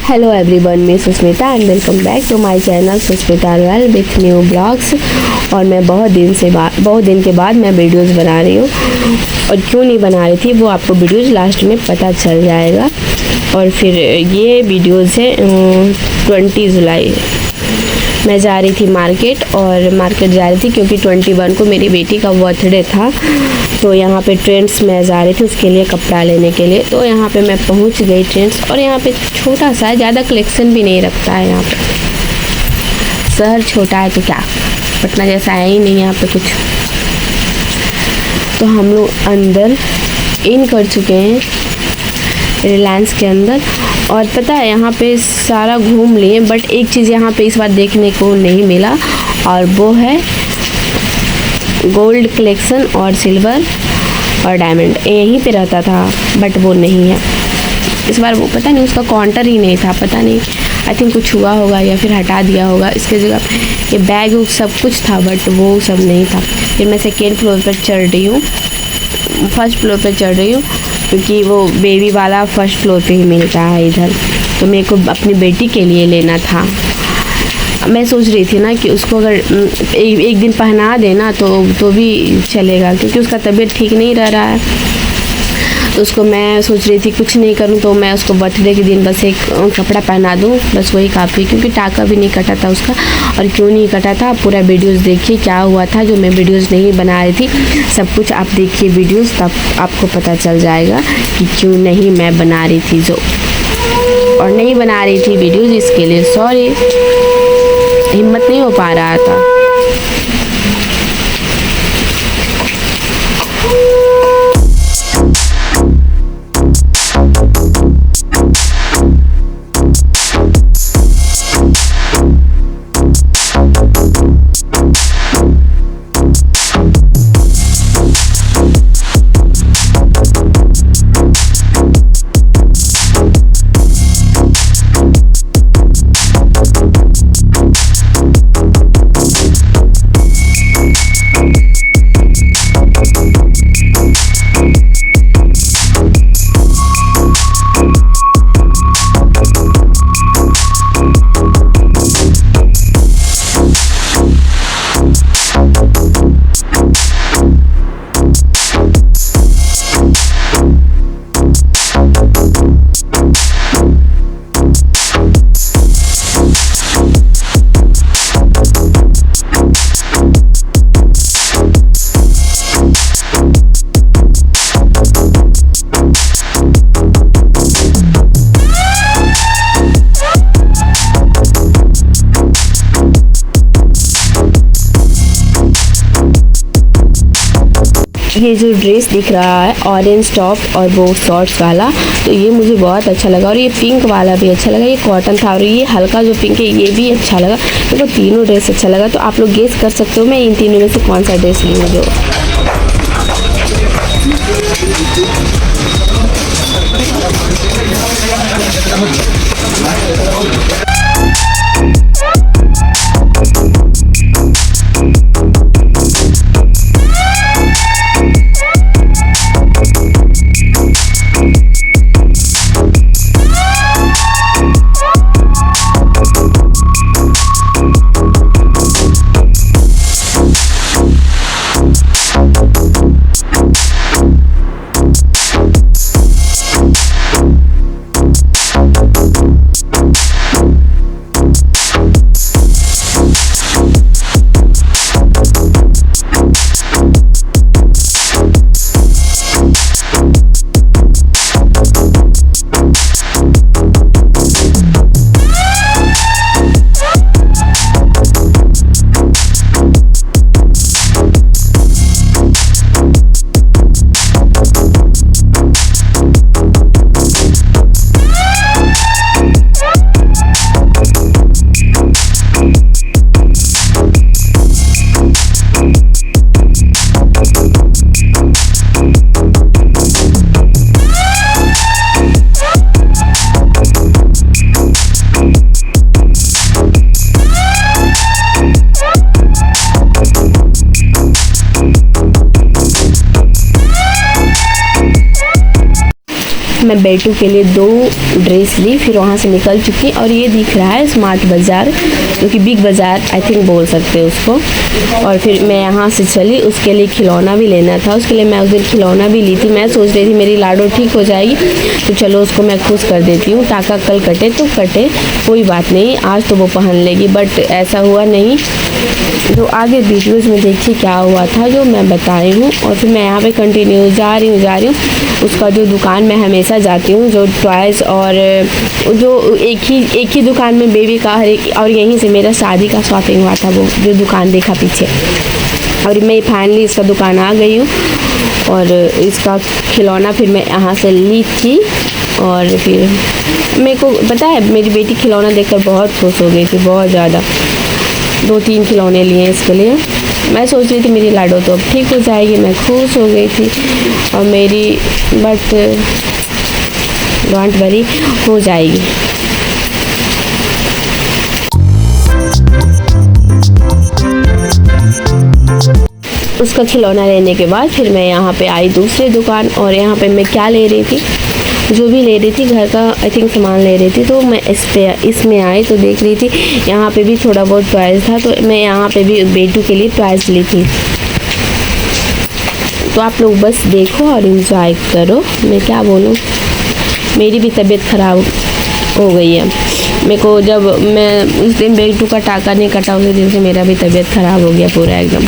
Hello everyone, मैं Sushmita and welcome back to my channel Sushmita royal with new vlogs. और मैं बहुत दिन के बाद मैं वीडियोस बना रही हूँ, और क्यों नहीं बना रही थी वो आपको वीडियोस लास्ट में पता चल जाएगा। और फिर ये वीडियोस है 20 जुलाई। मैं जा रही थी मार्केट जा रही थी क्योंकि 21 को मेरी बेटी का बर्थडे था। तो यहाँ पे ट्रेंड्स में जा रही थी उसके लिए कपड़ा लेने के लिए। तो यहाँ पे मैं पहुँच गई ट्रेंड्स, और यहाँ पे छोटा सा ज़्यादा कलेक्शन भी नहीं रखता है। यहाँ पे शहर छोटा है तो क्या, पटना जैसा है ही नहीं यहाँ पे कुछ। तो हम लोग अंदर इन कर चुके हैं रिलायंस के अंदर, और पता है यहाँ पे सारा घूम लिए, बट एक चीज़ यहाँ पे इस बार देखने को नहीं मिला, और वो है गोल्ड कलेक्शन और सिल्वर और डायमंड। यहीं पे रहता था बट वो नहीं है इस बार। वो पता नहीं, उसका काउंटर ही नहीं था, पता नहीं, आई थिंक कुछ हुआ होगा या फिर हटा दिया होगा। इसके जगह ये बैग सब कुछ था बट वो सब नहीं था। फिर मैं सेकेंड फ्लोर पर चढ़ रही हूँ, फर्स्ट फ्लोर पर चढ़ रही हूँ क्योंकि वो बेबी वाला फर्स्ट फ्लोर पे ही मिलता है इधर। तो मेरे को अपनी बेटी के लिए लेना था। मैं सोच रही थी ना कि उसको अगर एक दिन पहना देना तो भी चलेगा, क्योंकि उसका तबीयत ठीक नहीं रह रहा है। तो उसको मैं सोच रही थी कुछ नहीं करूं तो मैं उसको बर्थडे के दिन बस एक कपड़ा पहना दूं, बस वही काफ़ी। क्योंकि टाका भी नहीं कटा था उसका, और क्यों नहीं कटा था पूरा वीडियोस देखिए क्या हुआ था। जो मैं वीडियोस नहीं बना रही थी सब कुछ आप देखिए वीडियोस, तब आपको पता चल जाएगा कि क्यों नहीं मैं बना रही थी और नहीं बना रही थी वीडियोज़। इसके लिए सॉरी, हिम्मत नहीं हो पा रहा था। ये जो ड्रेस दिख रहा है ऑरेंज टॉप और वो शॉर्ट्स वाला, तो ये मुझे बहुत अच्छा लगा। और ये पिंक वाला भी अच्छा लगा, ये कॉटन था। और ये हल्का जो पिंक है ये भी अच्छा लगा। मेरे को तीनों ड्रेस अच्छा लगा। तो आप लोग गेस कर सकते हो मैं इन तीनों में से कौन सा ड्रेस लूँ। जो मैं बेटू के लिए 2 ड्रेस ली, फिर वहाँ से निकल चुकी। और ये दिख रहा है स्मार्ट बाज़ार, जो कि बिग बाज़ार आई थिंक बोल सकते हैं उसको। और फिर मैं यहाँ से चली, उसके लिए खिलौना भी लेना था, उसके लिए मैं उस दिन खिलौना भी ली थी। मैं सोच रही थी मेरी लाडो ठीक हो जाएगी तो चलो उसको मैं खुश कर देती हूँ, टाका कल कटे तो कटे, कोई बात नहीं, आज तो वो पहन लेगी। बट ऐसा हुआ नहीं। तो आगे वीडियोज़ में देखिए क्या हुआ था जो मैं बता रही हूँ। और फिर मैं यहाँ पे कंटिन्यू जा रही हूँ। उसका जो दुकान मैं हमेशा जाती हूँ, जो टॉयज़ और जो एक ही दुकान में बेबी का और यहीं से मेरा शादी का शॉपिंग हुआ था, वो जो दुकान देखा पीछे। और मैं फाइनली इसका दुकान आ गई हूँ और इसका खिलौना फिर मैं यहाँ से ली थी। और फिर मेरे को पता है मेरी बेटी खिलौना देखकर बहुत खुश हो गई थी, बहुत ज़्यादा। 2-3 खिलौने लिए इसके लिए। मैं सोच रही थी मेरी लाडो तो अब ठीक हो जाएगी, मैं खुश हो गई थी। और मेरी बट डोंट वरी, हो जाएगी। उसका खिलौना लेने के बाद फिर मैं यहाँ पे आई दूसरी दुकान। और यहाँ पे मैं क्या ले रही थी, जो भी ले रही थी घर का आई थिंक सामान ले रही थी। तो मैं इसमें आई तो देख रही थी यहाँ पे भी थोड़ा बहुत टॉयज़ था, तो मैं यहाँ पे भी बेटू के लिए टॉयज़ ली थी। तो आप लोग बस देखो और इंजॉय करो। मैं क्या बोलूँ, मेरी भी तबीयत ख़राब हो गई है। मेरे को जब मैं उस दिन बेटू का टाका नहीं कटा, उसी दिन से मेरा भी तबीयत ख़राब हो गया पूरा एकदम।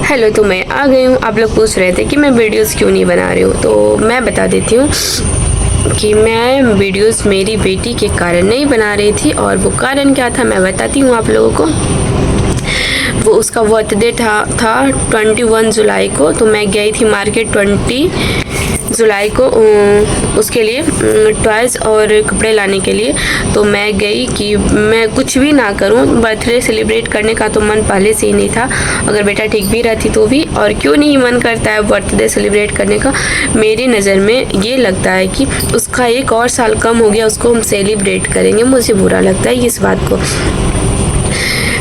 हेलो, तो मैं आ गई हूँ। आप लोग पूछ रहे थे कि मैं वीडियोस क्यों नहीं बना रही हूँ, तो मैं बता देती हूँ कि मैं वीडियोस मेरी बेटी के कारण नहीं बना रही थी। और वो कारण क्या था मैं बताती हूँ आप लोगों को। वो उसका बर्थडे था 21 जुलाई को। तो मैं गई थी मार्केट 20 जुलाई को उसके लिए टॉयज़ और कपड़े लाने के लिए। तो मैं गई कि मैं कुछ भी ना करूं, बर्थडे सेलिब्रेट करने का तो मन पहले से ही नहीं था, अगर बेटा ठीक भी रहती तो भी। और क्यों नहीं मन करता है बर्थडे सेलिब्रेट करने का, मेरी नज़र में ये लगता है कि उसका 1 और साल कम हो गया, उसको हम सेलिब्रेट करेंगे, मुझे बुरा लगता है इस बात को।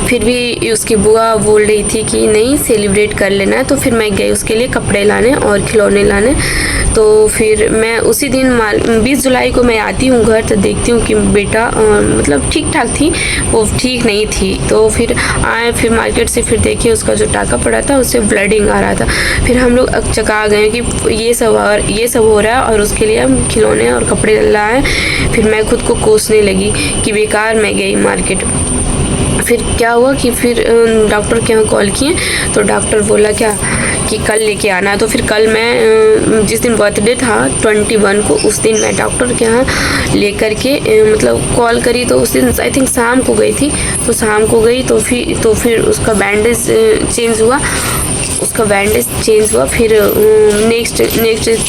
फिर भी उसकी बुआ बोल रही थी कि नहीं सेलिब्रेट कर लेना है। तो फिर मैं गई उसके लिए कपड़े लाने और खिलौने लाने। तो फिर मैं उसी दिन 20 जुलाई को मैं आती हूँ घर, तो देखती हूँ कि बेटा मतलब ठीक ठाक थी, वो ठीक नहीं थी। तो फिर आए, फिर मार्केट से फिर देखे उसका जो टाका पड़ा था उससे ब्लडिंग आ रहा था। फिर हम लोग अकचका गए कि ये सब हो रहा है और उसके लिए हम खिलौने और कपड़े लाए। फिर मैं खुद को कोसने लगी कि बेकार मैं गई मार्केट। फिर क्या हुआ कि फिर डॉक्टर के यहाँ कॉल किए, तो डॉक्टर बोला क्या कि कल लेके आना है। तो फिर कल मैं जिस दिन बर्थडे था 21 को, उस दिन मैं डॉक्टर के यहाँ लेकर के मतलब कॉल करी। तो उस दिन आई थिंक शाम को गई थी। तो शाम को गई तो फिर उसका बैंडेज चेंज हुआ। फिर नेक्स्ट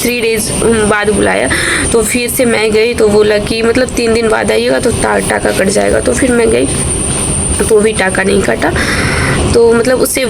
3 डेज़ बाद बुलाया। तो फिर से मैं गई तो बोला कि मतलब 3 दिन बाद आइएगा तो टाका कट जाएगा। तो फिर मैं गई तो भी टाका नहीं कटा। तो मतलब उससे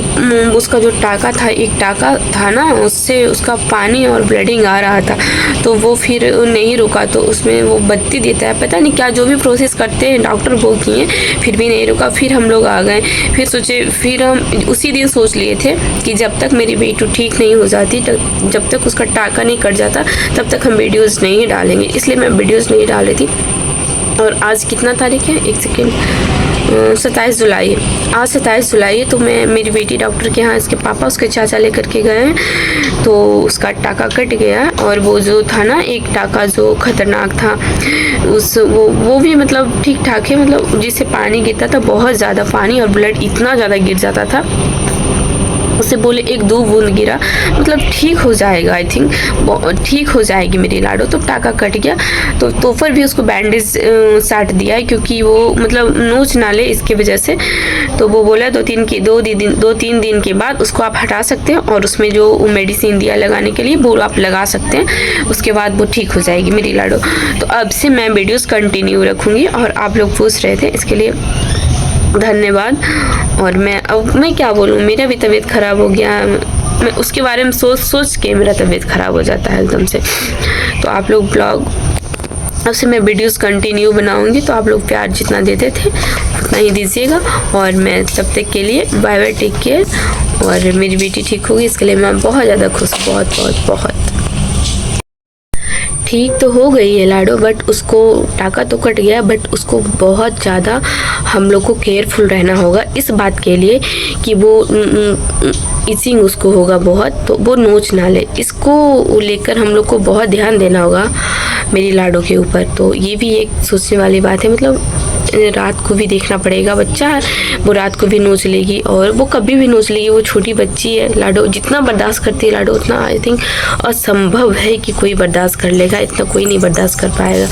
उसका जो टाका था, एक टाका था ना, उससे उसका पानी और ब्लीडिंग आ रहा था। तो वो फिर नहीं रुका, तो उसमें वो बत्ती देता है, पता नहीं क्या जो भी प्रोसेस करते हैं डॉक्टर वो किए, फिर भी नहीं रुका। फिर हम लोग आ गए। फिर हम उसी दिन सोच लिए थे कि जब तक मेरी बेटी ठीक नहीं हो जाती, जब तक उसका टाका नहीं कट जाता, तब तक हम वीडियोज़ नहीं डालेंगे। इसलिए मैं वीडियोज़ नहीं डाल रही थी। और आज कितना तारीख है, 1 सेकेंड, 27 जुलाई, आज 27 जुलाई है। तो मेरी बेटी डॉक्टर के यहाँ, इसके पापा उसके चाचा लेकर के गए हैं, तो उसका टाका कट गया। और वो जो था ना, एक टाका जो खतरनाक था, वो भी मतलब ठीक ठाक है, मतलब जिससे पानी गिरता था, बहुत ज़्यादा पानी और ब्लड इतना ज़्यादा गिर जाता था। उसे बोले 1-2 बूंद गिरा, मतलब ठीक हो जाएगा, आई थिंक ठीक हो जाएगी मेरी लाडो। तो टाका कट गया, तो फिर भी उसको बैंडेज साट दिया है, क्योंकि वो मतलब नोच ना ले इसके वजह से। तो वो बोला 2-3 दिन के बाद उसको आप हटा सकते हैं, और उसमें जो मेडिसिन दिया लगाने के लिए वो आप लगा सकते हैं, उसके बाद वो ठीक हो जाएगी मेरी लाडो। तो अब से मैं वीडियोस कंटिन्यू रखूँगी, और आप लोग पूछ रहे थे, इसके लिए धन्यवाद। और मैं क्या बोलूँ, मेरा भी तबीयत ख़राब हो गया, मैं उसके बारे में सोच के मेरा तबीयत ख़राब हो जाता है एकदम से। तो आप लोग ब्लॉग अब से मैं वीडियोस कंटिन्यू बनाऊंगी, तो आप लोग प्यार जितना देते थे उतना ही दीजिएगा। और मैं तब तक के लिए बाय बाय, टेक केयर। और मेरी बेटी ठीक होगी, इसके लिए मैं बहुत ज़्यादा खुश हूँ, बहुत बहुत बहुत। ठीक तो हो गई है लाडो, बट उसको टाका तो कट गया, बट उसको बहुत ज़्यादा हम लोग को केयरफुल रहना होगा इस बात के लिए कि वो इचिंग उसको होगा बहुत, तो वो नोच ना ले। इसको लेकर हम लोग को बहुत ध्यान देना होगा मेरी लाडो के ऊपर। तो ये भी एक सोचने वाली बात है, मतलब रात को भी देखना पड़ेगा, बच्चा है वो रात को भी नोच लेगी, और वो कभी भी नोच लेगी, वो छोटी बच्ची है। लाडो जितना बर्दाश्त करती है लाडो, उतना आई थिंक असंभव है कि कोई बर्दाश्त कर लेगा, इतना कोई नहीं बर्दाश्त कर पाएगा।